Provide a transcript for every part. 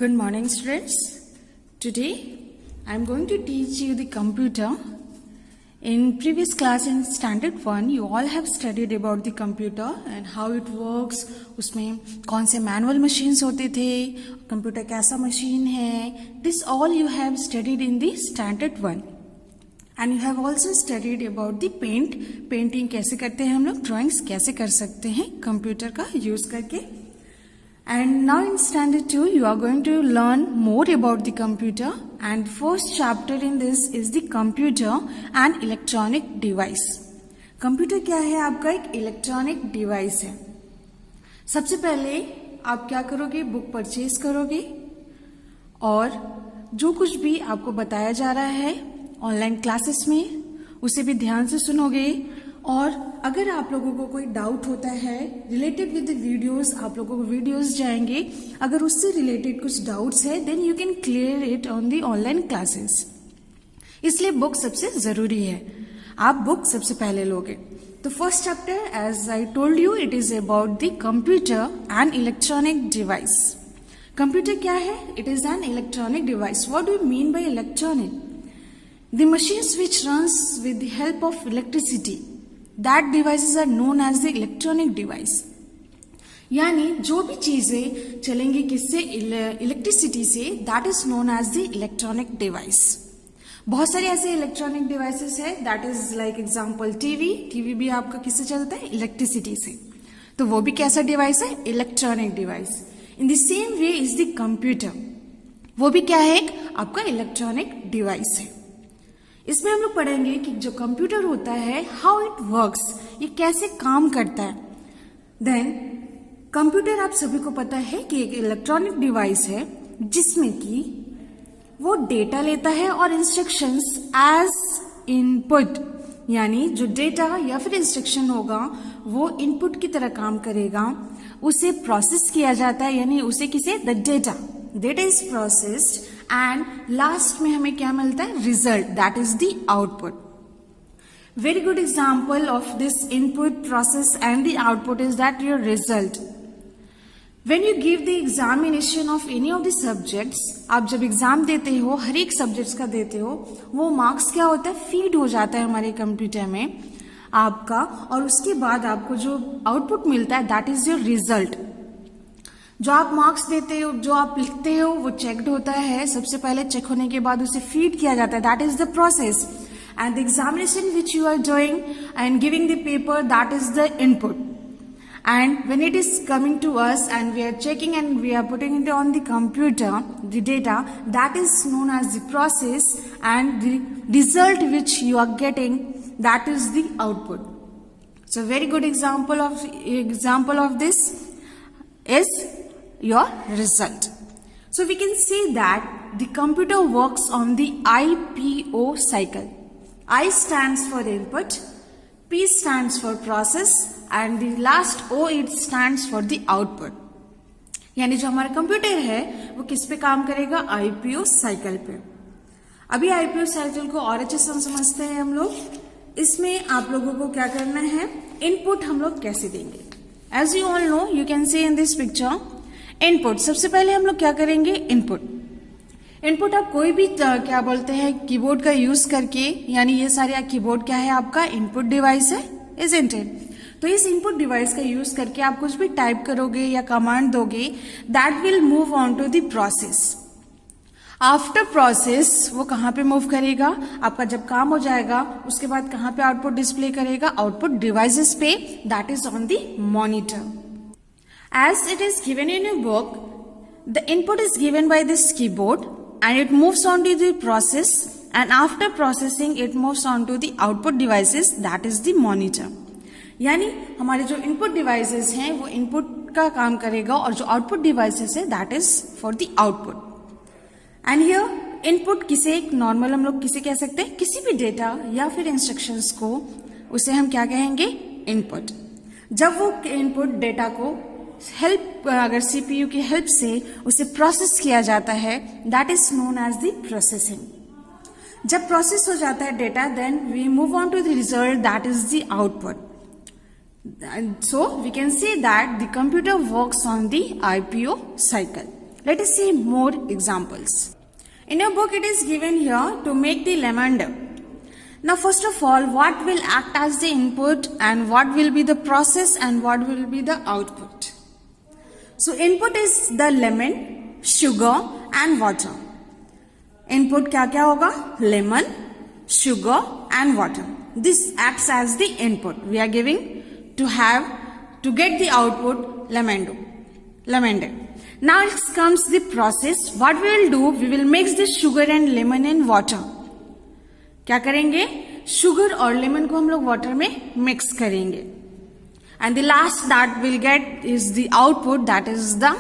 Good morning, students. Today I am going to teach you the computer. In previous class in standard 1 you all have studied about the computer and how it works. उसमें कौन से manual machines होते थे, computer कैसा machine है. This all you have studied in the standard 1. And you have also studied about the painting कैसे करते हैं हम लोग, ड्राइंग्स कैसे कर सकते हैं कंप्यूटर का यूज करके. And now in standard 2 you are going to learn more about the computer, and first chapter in this is the computer and electronic device. Computer क्या है? आपका एक इलेक्ट्रॉनिक डिवाइस है. सबसे पहले आप क्या करोगे, बुक परचेज करोगे और जो कुछ भी आपको बताया जा रहा है ऑनलाइन क्लासेस में उसे भी ध्यान से सुनोगे. और अगर आप लोगों को कोई डाउट होता है रिलेटेड विद द वीडियोस, आप लोगों को वीडियोस जाएंगे, अगर उससे रिलेटेड कुछ डाउट्स है then you can clear it on the online classes. इसलिए बुक सबसे जरूरी है, आप बुक सबसे पहले लोगे. तो first chapter as I told you it is about the computer and electronic device. Computer क्या है? It is an electronic device. What do you mean by electronic? The machines which runs with the help of electricity, that devices are known as the electronic device. यानी जो भी चीजें चलेंगी किससे, electricity से, that is known as the electronic device. बहुत सारे ऐसे इलेक्ट्रॉनिक डिवाइसेस है, that is like example TV भी आपका किससे चलता है, इलेक्ट्रिसिटी से. तो वो भी कैसा डिवाइस है, electronic device. In the same way is the computer, वो भी क्या है, एक आपका इलेक्ट्रॉनिक डिवाइस है. इसमें हम लोग पढ़ेंगे कि जो कंप्यूटर होता है हाउ इट वर्क्स, ये कैसे काम करता है. देन कंप्यूटर आप सभी को पता है कि एक इलेक्ट्रॉनिक डिवाइस है जिसमें कि वो डेटा लेता है और इंस्ट्रक्शंस एज इनपुट, यानी जो डेटा या फिर इंस्ट्रक्शन होगा वो इनपुट की तरह काम करेगा. उसे प्रोसेस किया जाता है, यानी उसे किसे, the data is processed and last में हमें क्या मिलता है, result, that is the output. Very good example of this input process and the output is that your result. When you give the examination of any of the subjects, आप जब exam देते हो हर एक सब्जेक्ट्स का देते हो, वो marks क्या होता है, फीड हो जाता है हमारे कंप्यूटर में आपका, और उसके बाद आपको जो आउटपुट मिलता है दैट इज योर रिजल्ट. जो आप मार्क्स देते हो, जो आप लिखते हो, वो चेक्ड होता है. सबसे पहले चेक होने के बाद उसे फीड किया जाता है, that is the process. And the examination which you are doing and giving the paper, that is the input. And when it is coming to us and we are checking and we are putting it on the computer, the data, that is known as the process, and the result which you are getting, that is the output. So very good example of this is your result. So we can say that the computer works on the IPO cycle. I stands for input, P stands for process, and the last O it stands for the output. यानी जो हमारा computer है वो किस पे काम करेगा, IPO cycle पे. अभी IPO साइकिल को और अच्छे से समझते हैं हम लोग. इसमें आप लोगों को क्या करना है, इनपुट हम लोग कैसे देंगे. As you all know, you can see in this picture input. सबसे पहले हम लोग क्या करेंगे, इनपुट आप कोई भी क्या बोलते हैं, कीबोर्ड का यूज करके, यानी ये सारे कीबोर्ड क्या है, आपका इनपुट डिवाइस है, इजंट इट. तो इस इनपुट डिवाइस का यूज करके आप कुछ भी टाइप करोगे या कमांड दोगे, that will move on to the process. After process वो कहाँ पे मूव करेगा, आपका जब काम हो जाएगा उसके बाद कहाँ पे आउटपुट डिस्प्ले करेगा, आउटपुट डिवाइसेस पे, that is on the monitor. As it is given in a book, the input is given by this keyboard and it moves on to the process, and after processing it moves on to the output devices, that is the monitor. यानी हमारे जो input devices हैं वो input का काम करेगा और जो output devices है that is for the output. And here input किसे, एक normal हम लोग किसे कह सकते हैं, किसी भी data या फिर instructions को, उसे हम क्या कहेंगे, input. जब वो input data को हेल्प, अगर सीपीयू की हेल्प से उसे प्रोसेस किया जाता है, that is known as the processing. जब प्रोसेस हो जाता है data, then we move on to the result, that is the output. So we can say that the computer works on the IPO cycle. Let us see more examples. In your book it is given here to make the lemon dough. Now first of all, what will act as the input and what will be the process and what will be the output? So input is the lemon, sugar and water. Input क्या क्या होगा? Lemon, sugar and water. This acts as the input. We are giving to get the output lemon dough. Now it comes the process. What we will do, we will mix the sugar and lemon in water. क्या करेंगे? Sugar और lemon को हम लोग water में mix करेंगे. And the last that we'll get is the output, that is the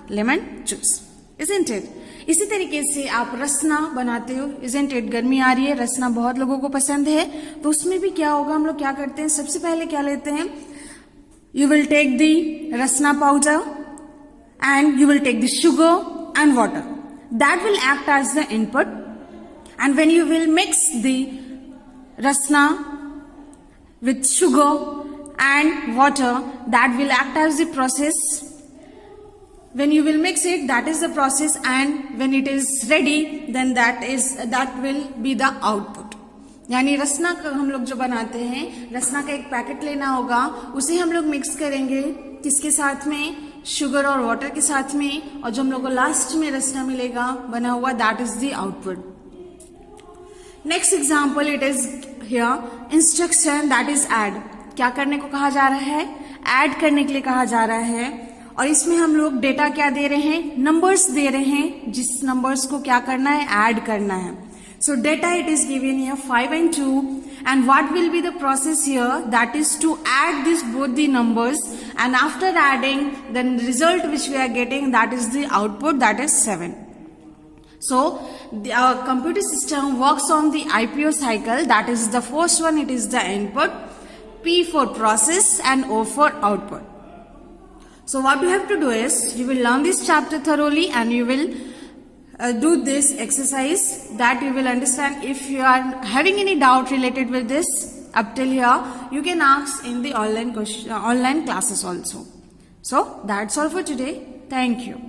lemon juice. Isn't it? इसी तरीके से आप रसना बनाते हो. Isn't it? गर्मी आ रही है, रसना बहुत लोगों को पसंद है. तो उसमें भी क्या होगा, हम लोग क्या करते हैं, सबसे पहले क्या लेते हैं, you will take the rasna powder and you will take the sugar and water. That will act as the input. And when you will mix the rasna with sugar and water, that will act as the process. When you will mix it, that is the process, and when it is ready, then that will be the output. यानी रसना का हम लोग जो बनाते हैं, रसना का एक packet लेना होगा, उसे हम लोग मिक्स करेंगे किसके साथ में, शुगर और वाटर के साथ में, और जो हम लोग को लास्ट में रसना मिलेगा बना हुआ, that is the output. Next example, it is here instruction, that is add. क्या करने को कहा जा रहा है? ऐड करने के लिए कहा जा रहा है. और इसमें हम लोग डेटा क्या दे रहे हैं, नंबर्स दे रहे हैं, जिस नंबर्स को क्या करना है, ऐड करना है. So data it is given here 5 and 2, and what will be the process here, that is to add this both the numbers, and after adding then the result which we are getting, that is the output, that is 7. So our computer system works on the IPO cycle, that is the first one, it is the input, P for process and O for output. So what you have to do is, you will learn this chapter thoroughly and you will do this exercise, that you will understand. If you are having any doubt related with this up till here, you can ask in the online classes also. So that's all for today. Thank you.